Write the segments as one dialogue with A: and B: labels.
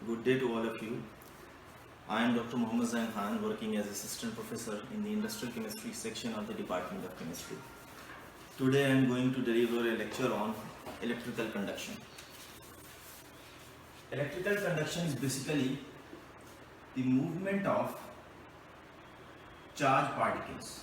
A: Good day to all of you. I am Dr. Mohammad Zain Khan, working as Assistant Professor in the Industrial Chemistry section of the Department of Chemistry. Today I am going to deliver a lecture on electrical conduction. Electrical conduction is basically the movement of charged particles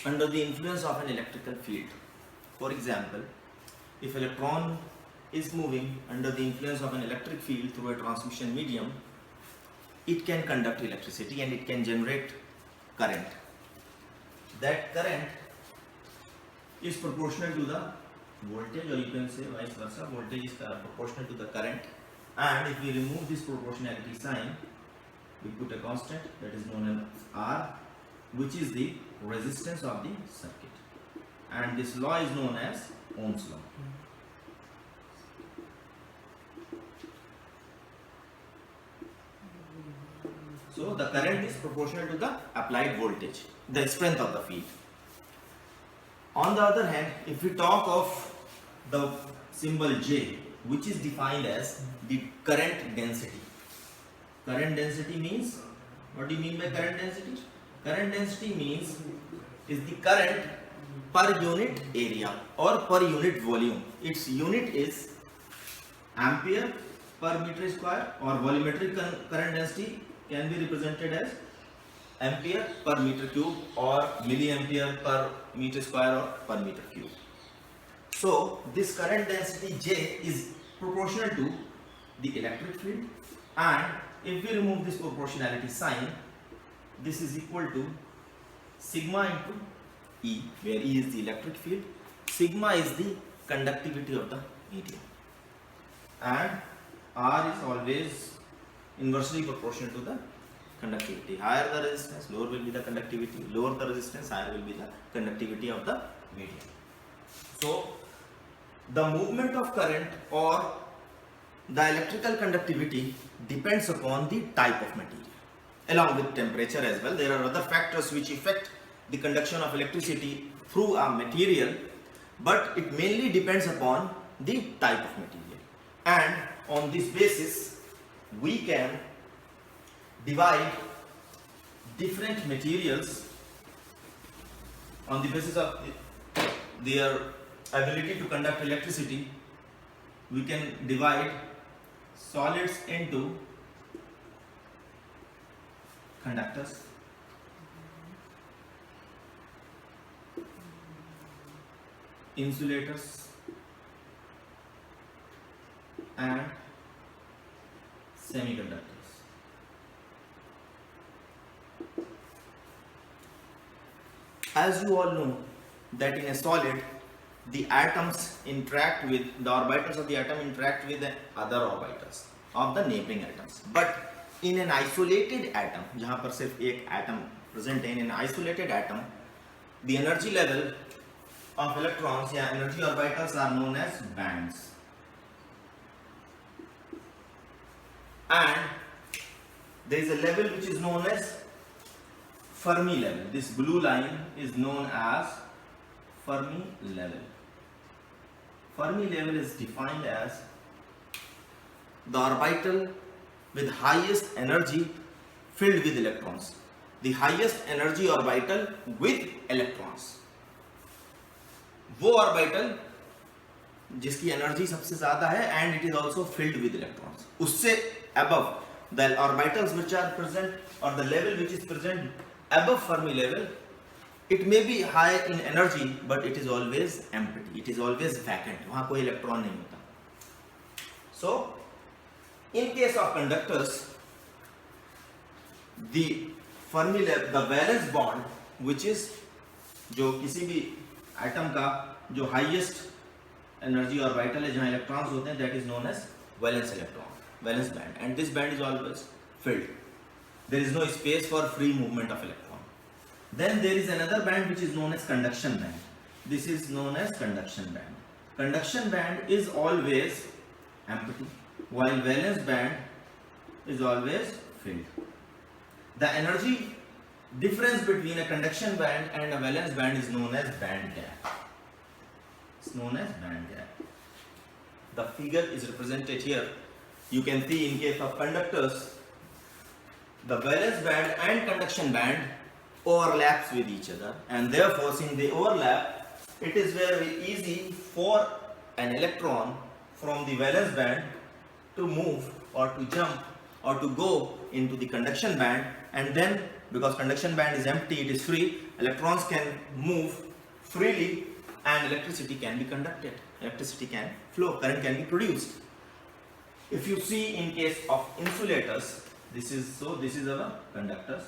A: under the influence of an electrical field. For example, if electron is moving under the influence of an electric field through a transmission medium, it can conduct electricity and it can generate current. That current is proportional to the voltage, or you can say vice versa, voltage is proportional to the current, and if we remove this proportionality sign, we put a constant that is known as R, which is the resistance of the circuit, and this law is known as Ohm's law. So the current is proportional to the applied voltage, the strength of the field. On the other hand, if we talk of the symbol J, which is defined as the current density. Current density means, what do you mean by current density? Current density means is the current per unit area or per unit volume. Its unit is ampere per meter square, or volumetric current density can be represented as ampere per meter cube or milliampere per meter square or per meter cube. So this current density J is proportional to the electric field, and if we remove this proportionality sign, this is equal to sigma into E, where E is the electric field, sigma is the conductivity of the medium, and R is always inversely proportional to the conductivity. Higher the resistance, lower will be the conductivity. Lower the resistance, higher will be the conductivity of the medium. So the movement of current or the electrical conductivity depends upon the type of material, along with temperature as well. There are other factors which affect the conduction of electricity through a material, but it mainly depends upon the type of material. And on this basis, we can divide different materials on the basis of their ability to conduct electricity. We can divide solids into conductors, insulators, and semiconductors. As you all know that in a solid, the atoms interact with, the orbitals of the atom interact with the other orbitals of the neighboring atoms. But in an isolated atom, जहाँ पर सिर्फ एक atom present है, in an isolated atom, the energy level of electrons या energy orbitals are known as bands. And there is a level which is known as Fermi level. This blue line is known as Fermi level. Fermi level is defined as the orbital with highest energy filled with electrons. The highest energy orbital with electrons. वो orbital जिसकी energy सबसे ज्यादा है and it is also filled with electrons. उससे above, the orbitals which are present, or the level which is present above Fermi level, it may be high in energy, but it is always empty. It is always vacant. वहाँ कोई electron नहीं होता. So, in case of conductors, the Fermi level, the valence bond, which is जो किसी भी atom का जो highest energy orbital है जहाँ electrons होते हैं, that is known as valence electron, valence band, and this band is always filled. There is no space for free movement of electron. Then there is another band which is known as conduction band. This is known as conduction band. Conduction band is always empty, while valence band is always filled. The energy difference between a conduction band and a valence band is known as band gap. It's known as band gap. The figure is represented here. You can see in case of conductors, the valence band and conduction band overlaps with each other, and therefore since they overlap, it is very easy for an electron from the valence band to move or to jump or to go into the conduction band, and then because conduction band is empty, it is free, electrons can move freely and electricity can be conducted, electricity can flow, current can be produced. If you see in case of insulators, this is our conductors.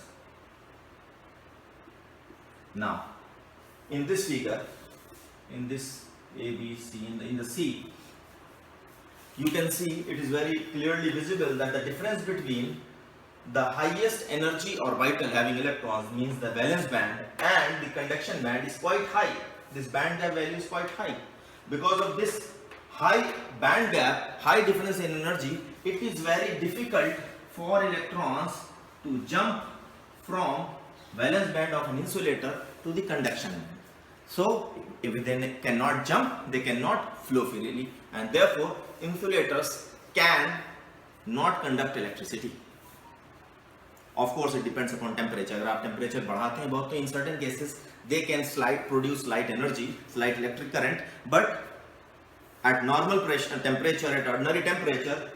A: Now in this figure, in this A, B, C, in the C, you can see it is very clearly visible that the difference between the highest energy or vital having electrons, means the valence band, and the conduction band is quite high. This band gap value is quite high. Because of this high band gap, high difference in energy, it is very difficult for electrons to jump from valence band of an insulator to the conduction band. So if they cannot jump, they cannot flow freely, and therefore insulators can not conduct electricity. Of course, it depends upon temperature. अगर आप temperature बढ़ाते हैं बहुत, तो in certain cases they can produce slight energy, slight electric current, but at normal pressure, temperature, at ordinary temperature,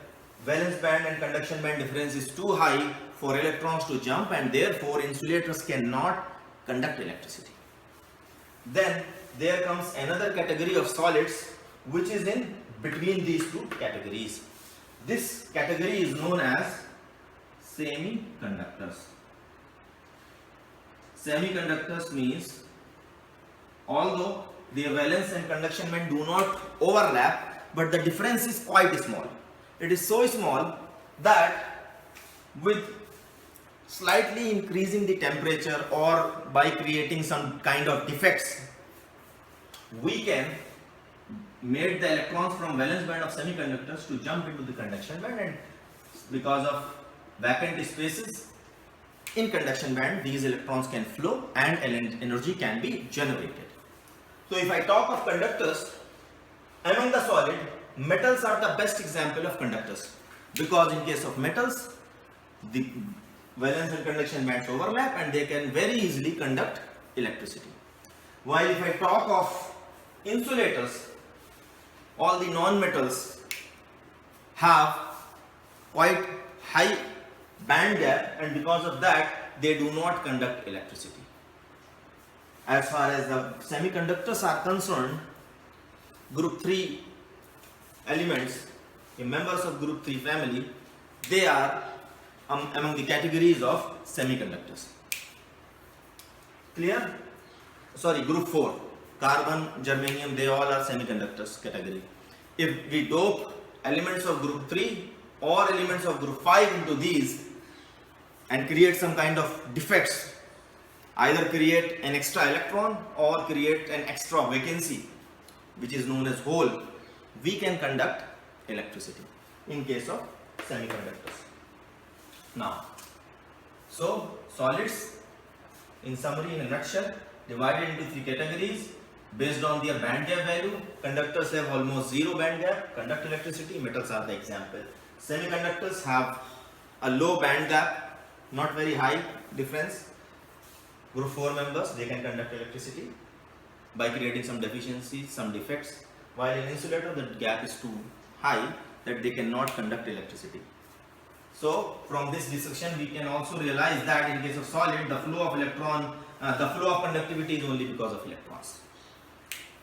A: valence band and conduction band difference is too high for electrons to jump, and therefore insulators cannot conduct electricity. Then there comes another category of solids which is in between these two categories. This category is known as semiconductors. Semiconductors means although their valence and conduction band do not overlap, but the difference is quite small. It is so small that with slightly increasing the temperature or by creating some kind of defects, we can make the electrons from valence band of semiconductors to jump into the conduction band, and because of vacant spaces in conduction band, these electrons can flow and energy can be generated. So if I talk of conductors, among the solid, metals are the best example of conductors, because in case of metals, the valence and conduction bands overlap and they can very easily conduct electricity. While if I talk of insulators, all the non-metals have quite high band gap, and because of that they do not conduct electricity. As far as the semiconductors are concerned, group 3 elements, the members of group 3 family, they are among the categories of semiconductors. Clear? Sorry, group 4, carbon, germanium, they all are semiconductors category. If we dope elements of group 3 or elements of group 5 into these and create some kind of defects, either create an extra electron or create an extra vacancy which is known as hole, we can conduct electricity in case of semiconductors. Now, so solids, in summary, in a nutshell, divided into 3 categories based on their band gap value. Conductors have almost zero band gap, conduct electricity. Metals are the example. Semiconductors have a low band gap, not very high difference. Group 4 members, they can conduct electricity by creating some deficiencies, some defects, while in insulator the gap is too high that they cannot conduct electricity. So from this discussion we can also realize that in case of solid, the flow of conductivity is only because of electrons.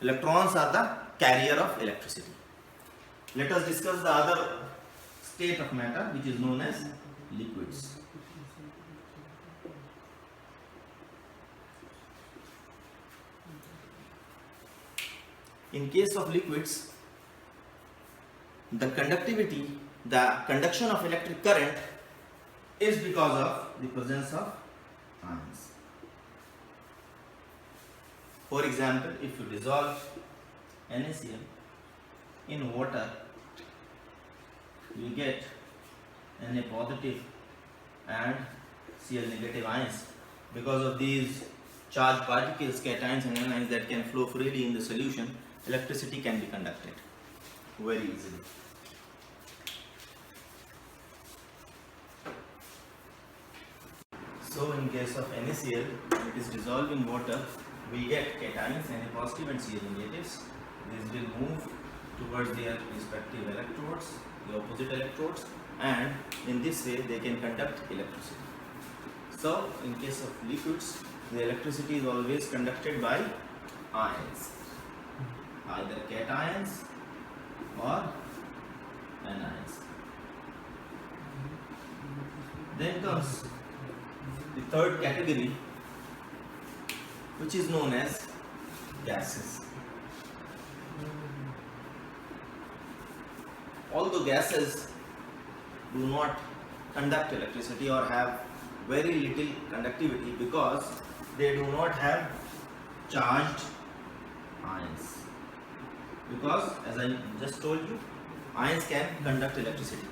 A: Electrons are the carrier of electricity. Let us discuss the other state of matter, which is known as liquids. In case of liquids, the conduction of electric current is because of the presence of ions. For example, if you dissolve NaCl in water, you get Na positive and Cl negative ions. because of these charged particles, cations and anions that can flow freely in the solution, electricity can be conducted very easily. So in case of NaCl, when it is dissolved in water, we get cations, Na positive and Cl negatives. These will move towards their respective electrodes, the opposite electrodes, and in this way they can conduct electricity. So in case of liquids, the electricity is always conducted by ions, either cations or anions. Then comes the third category, which is known as gases. Although gases do not conduct electricity or have very little conductivity because they do not have charged ions. Because as I just told you, ions can conduct electricity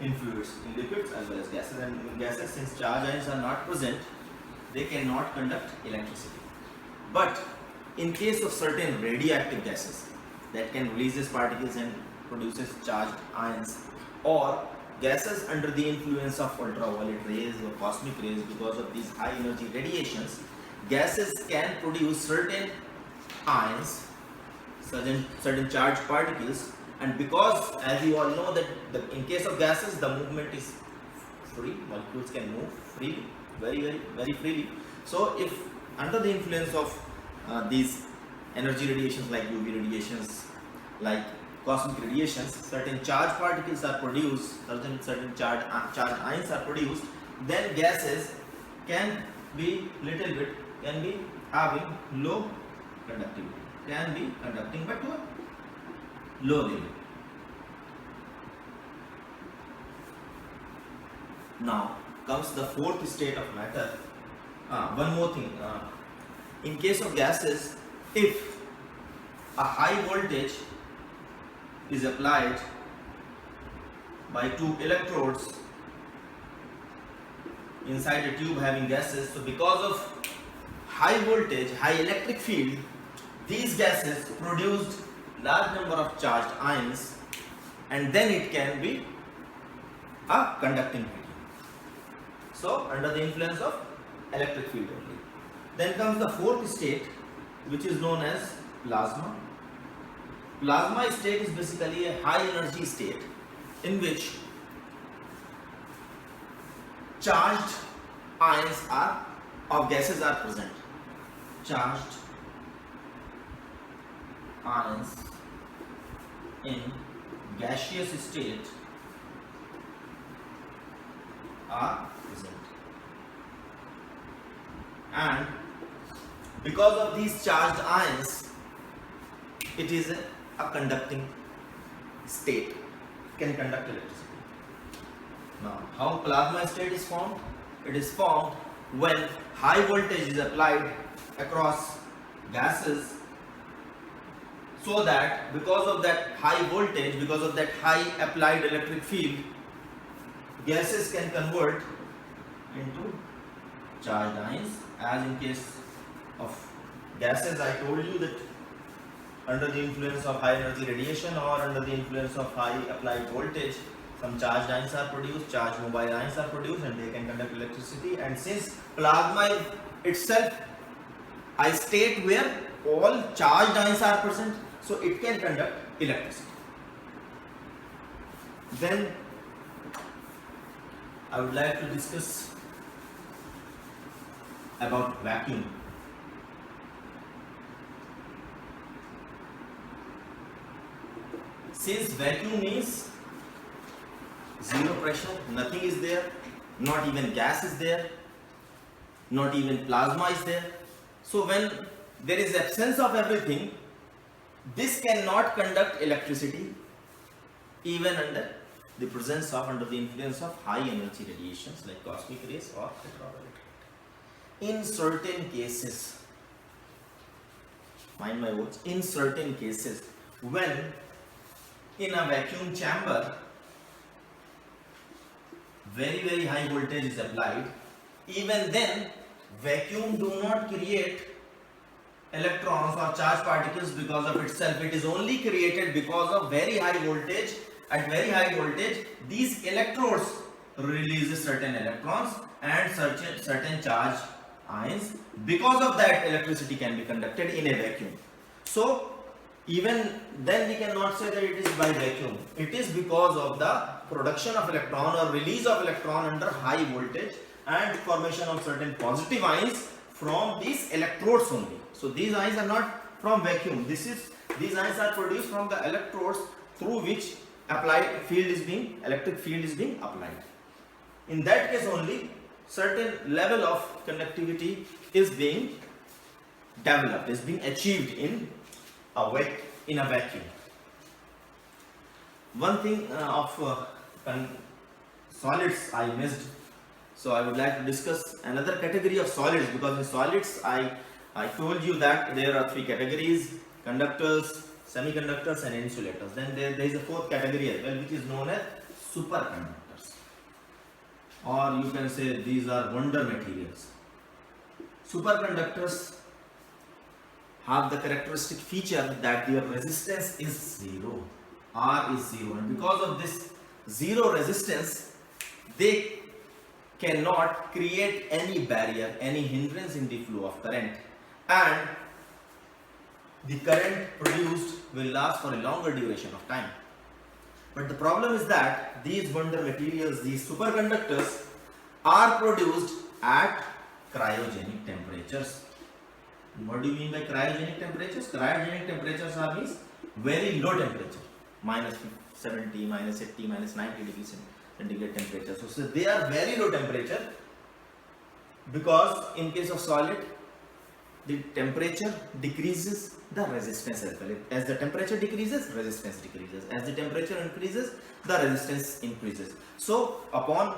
A: in fluids, in liquids as well as gases, and in gases, since charged ions are not present, they cannot conduct electricity. But in case of certain radioactive gases that can release particles and produces charged ions, or gases under the influence of ultraviolet rays or cosmic rays, because of these high energy radiations, gases can produce certain ions, certain charged particles, and because as you all know that in case of gases the movement is free, molecules can move freely, very freely. So if under the influence of these energy radiations like UV radiations, like cosmic radiations, certain charged particles are produced, certain charged ions are produced, then gases can be having low conductivity, can be conducting but to a low level. Now comes the fourth state of matter. One more thing, in case of gases, if a high voltage is applied by two electrodes inside a tube having gases, so because of high voltage, high electric field, these gases produced large number of charged ions, and then it can be a conducting medium. So under the influence of electric field only. Then comes the fourth state, which is known as plasma. Plasma state is basically a high energy state in which charged ions of gases are present. Charged ions in gaseous state are present, and because of these charged ions, it is a conducting state, can conduct electricity. Now, how plasma state is formed? It is formed when high voltage is applied across gases, so that because of that high voltage, because of that high applied electric field, gases can convert into charged ions. As in case of gases, I told you that under the influence of high energy radiation or under the influence of high applied voltage, some charged ions are produced, charged mobile ions are produced, and they can conduct electricity. And since plasma itself a state where all charged ions are present, so it can conduct electricity. Then I would like to discuss about vacuum. Since vacuum means zero pressure, nothing is there, not even gas is there, not even plasma is there. So when there is absence of everything, this cannot conduct electricity even under the presence of, under the influence of high energy radiations like cosmic rays or ultraviolet. In certain cases, mind my words, in certain cases, when in a vacuum chamber very high voltage is applied, even then vacuum do not create electrons or charged particles because of itself. It is only created because of very high voltage. At very high voltage, these electrodes release certain electrons and certain charged ions. Because of that, electricity can be conducted in a vacuum. So even then we cannot say that it is by vacuum. It is because of the production of electron or release of electron under high voltage and formation of certain positive ions from these electrodes only. So these ions are not from vacuum. These ions are produced from the electrodes through which electric field is being applied. In that case only certain level of conductivity is being developed, is being achieved in a vacuum. One thing of solids I missed, so I would like to discuss another category of solids, because in solids I told you that there are three categories: conductors, semiconductors and insulators. Then there is a fourth category as well, which is known as superconductors, or you can say these are wonder materials. Superconductors have the characteristic feature that their resistance is zero. R is zero, and because of this zero resistance, they cannot create any barrier, any hindrance in the flow of current, and the current produced will last for a longer duration of time. But the problem is that these wonder materials, these superconductors, are produced at cryogenic temperatures. What do you mean by cryogenic temperatures? Cryogenic temperatures are means very low temperature, minus 70, minus 80, minus 90 degrees centigrade temperature. So they are very low temperature, because in case of solid, the temperature decreases, the resistance as well. As the temperature decreases, resistance decreases. As the temperature increases, the resistance increases. So upon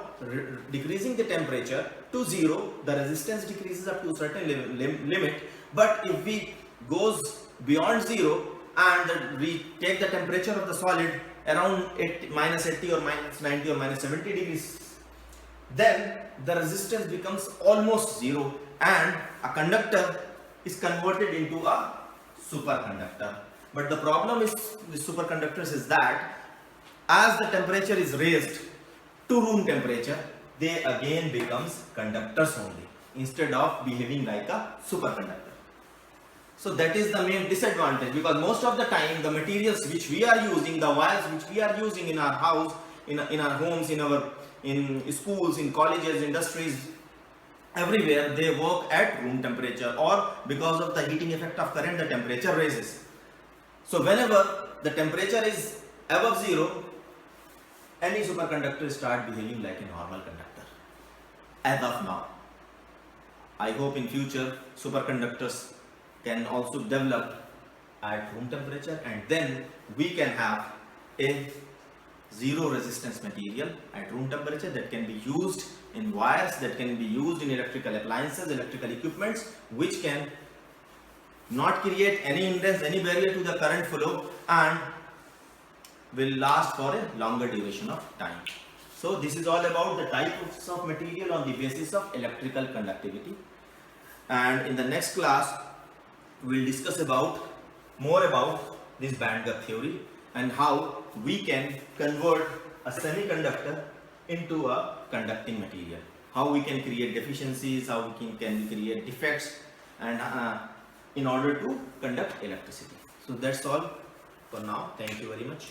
A: decreasing the temperature to zero, the resistance decreases up to a certain limit. But if we goes beyond zero and we take the temperature of the solid around minus 80 or minus 90 or minus 70 degrees, then the resistance becomes almost zero, and a conductor is converted into a superconductor. But the problem is with superconductors is that as the temperature is raised to room temperature, they again becomes conductors only, instead of behaving like a superconductor. So that is the main disadvantage, because most of the time the materials which we are using, the wires which we are using in our house, in our homes, in schools, in colleges, industries, everywhere, they work at room temperature, or because of the heating effect of current, the temperature rises. So whenever the temperature is above zero, any superconductor start behaving like a normal conductor. As of now, I hope in future superconductors can also develop at room temperature, and then we can have a zero resistance material at room temperature that can be used in wires, that can be used in electrical appliances, electrical equipments, which can not create any hindrance, any barrier to the current flow, and will last for a longer duration of time. So this is all about the types of material on the basis of electrical conductivity, and in the next class we will discuss more about this band gap theory and how we can convert a semiconductor into a conducting material, how we can create deficiencies, how we can create defects, and in order to conduct electricity. So that's all for now. Thank you very much.